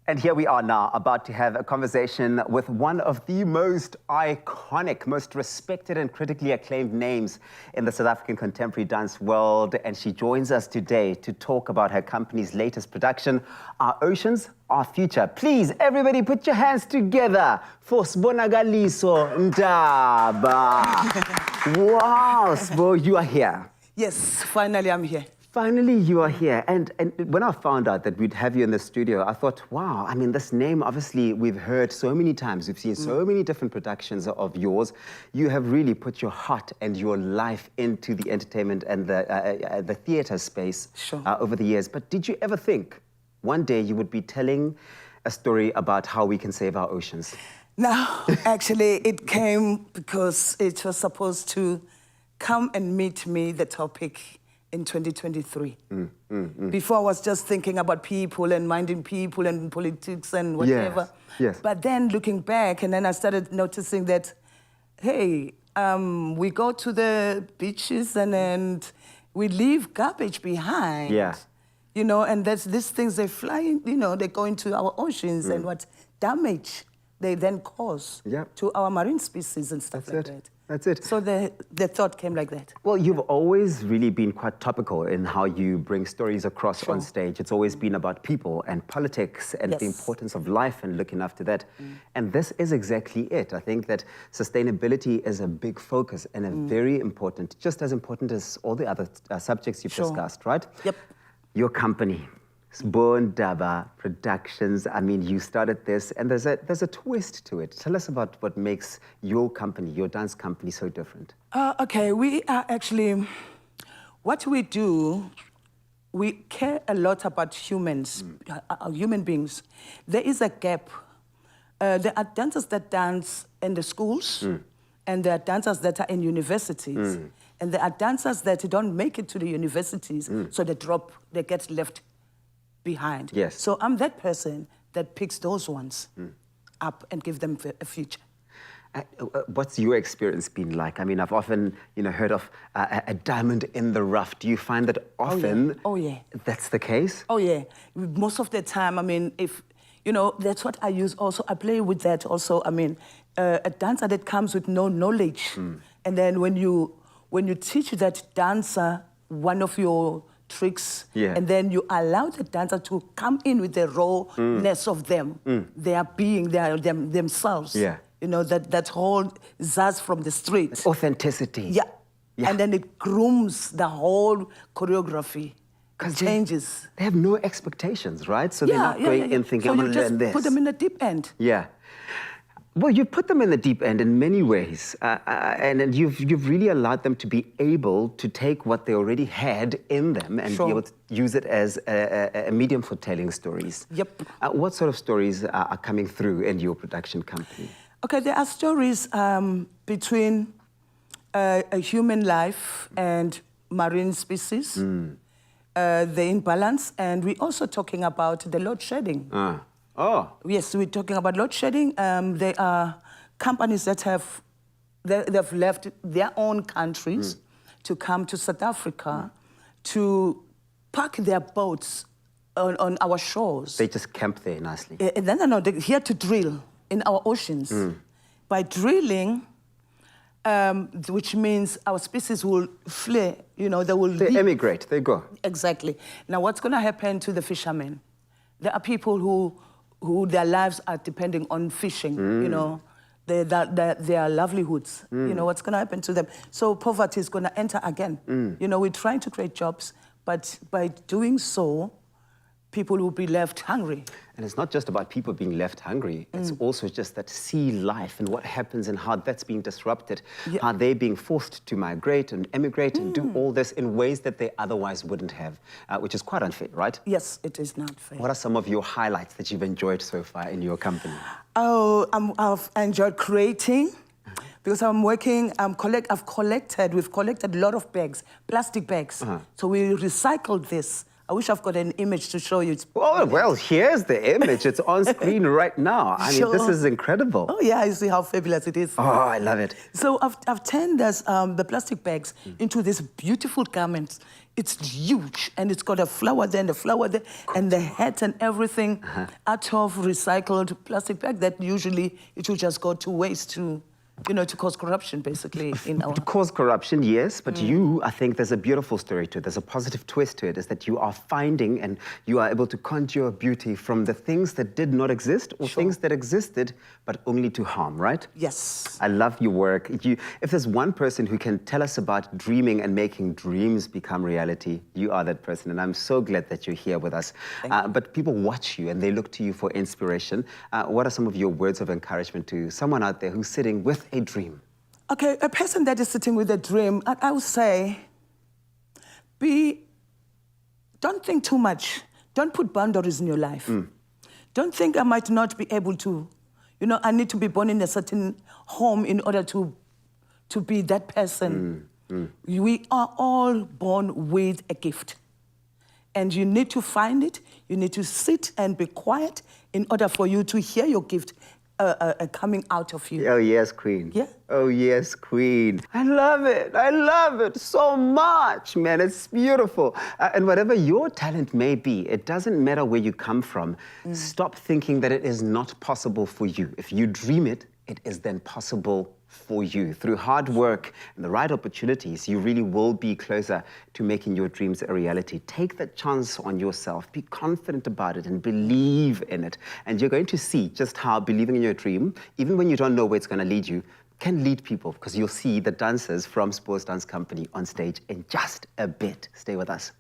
And here we are now, about to have a conversation with one of the most iconic, most respected and critically acclaimed names in the South African contemporary dance world. And she joins us today to talk about her company's latest production, Our Oceans, Our Future. Please, everybody put your hands together for Sbonakaliso Ndaba. Wow, Sbo, you are here. Yes, finally I'm here. Finally, you are here. And when I found out that we'd have you in the studio, I thought, wow, I mean, this name, obviously, we've heard so many times. We've seen so many different productions of yours. You have really put your heart and your life into the entertainment and the theater space over the years. But did you ever think one day you would be telling a story about how we can save our oceans? No, actually, it came because it was supposed to come and meet me, the topic, in 2023. Before I was just thinking about people and minding people and politics and whatever. Yes. But then looking back, and then I started noticing that, hey, we go to the beaches and we leave garbage behind. Yeah. You know, and that's these things, they fly, you know, they go into our oceans and what damage they then cause to our marine species and stuff like that. That's it. So the thought came like that. Well, you've always really been quite topical in how you bring stories across on stage. It's always been about people and politics and the importance of life and looking after that. And this is exactly it. I think that sustainability is a big focus and a very important, just as important as all the other subjects you've discussed, right? Yep. Your company, Ndaba Productions. I mean, you started this, and there's a twist to it. Tell us about what makes your company, your dance company, so different. Okay, we are actually, what we do, we care a lot about humans, human beings. There is a gap. There are dancers that dance in the schools, and there are dancers that are in universities, and there are dancers that don't make it to the universities, so they get left behind. Yes. So I'm that person that picks those ones up and give them a future. What's your experience been like? I mean, I've often, heard of a diamond in the rough. Do you find that often that's the case? Oh, yeah. Most of the time, I mean, if, that's what I use also. I play with that also. I mean, a dancer that comes with no knowledge. And then when you teach that dancer one of your tricks, and then you allow the dancer to come in with the rawness of them, their being, themselves. Yeah. That whole zazz from the street. Authenticity. Yeah. And then it grooms the whole choreography. Changes. They have no expectations, right? So they're not going in thinking, I'm going to learn this. Put them in the deep end. Yeah. Well, you put them in the deep end in many ways, and you've really allowed them to be able to take what they already had in them and be able to use it as a medium for telling stories. Yep. What sort of stories are coming through in your production company? Okay, there are stories between a human life and marine species, the imbalance, and we're also talking about the load shedding. Oh. Yes, we're talking about load shedding. There are companies that they've left their own countries to come to South Africa to park their boats on our shores. They just camp there nicely. No, they're here to drill in our oceans. By drilling, which means our species will flee, they will They emigrate, they go. Exactly. Now, what's going to happen to the fishermen? There are people who their lives are depending on fishing, their livelihoods. What's going to happen to them? So poverty is going to enter again. We're trying to create jobs, but by doing so, people will be left hungry. And it's not just about people being left hungry, it's also just that sea life and what happens and how that's being disrupted, how they're being forced to migrate and emigrate and do all this in ways that they otherwise wouldn't have, which is quite unfair, right? Yes, it is not fair. What are some of your highlights that you've enjoyed so far in your company? Oh, I've enjoyed creating, because we've collected a lot of bags, plastic bags. So we recycled this. I wish I've got an image to show you. It's Oh, well, here's the image. It's on screen right now. I mean, this Sure. is incredible. Oh, yeah, I see how fabulous it is. Oh, I love it. So I've turned the plastic bags into these beautiful garments. It's huge, and it's got a flower there and a flower there, and the hat and everything out of recycled plastic bag that usually it would just go to waste to cause corruption, basically, in our... To cause corruption, yes, but I think there's a beautiful story to it. There's a positive twist to it, is that you are finding and you are able to conjure beauty from the things that did not exist or things that existed, but only to harm, right? Yes. I love your work. If there's one person who can tell us about dreaming and making dreams become reality, you are that person, and I'm so glad that you're here with us. But people watch you and they look to you for inspiration. What are some of your words of encouragement to someone out there who's sitting with a dream? Okay, a person that is sitting with a dream, I would say, don't think too much. Don't put boundaries in your life. Don't think I might not be able to, I need to be born in a certain home in order to be that person. We are all born with a gift. And you need to find it. You need to sit and be quiet in order for you to hear your gift coming out of you. Oh, yes, Queen. Yeah. Oh, yes, Queen. I love it. I love it so much, man. It's beautiful. And whatever your talent may be, it doesn't matter where you come from. Stop thinking that it is not possible for you. If you dream it, it is then possible for you. Through hard work and the right opportunities, you really will be closer to making your dreams a reality. Take that chance on yourself. Be confident about it and believe in it. And you're going to see just how believing in your dream, even when you don't know where it's going to lead you, can lead people, because you'll see the dancers from Sports Dance Company on stage in just a bit. Stay with us.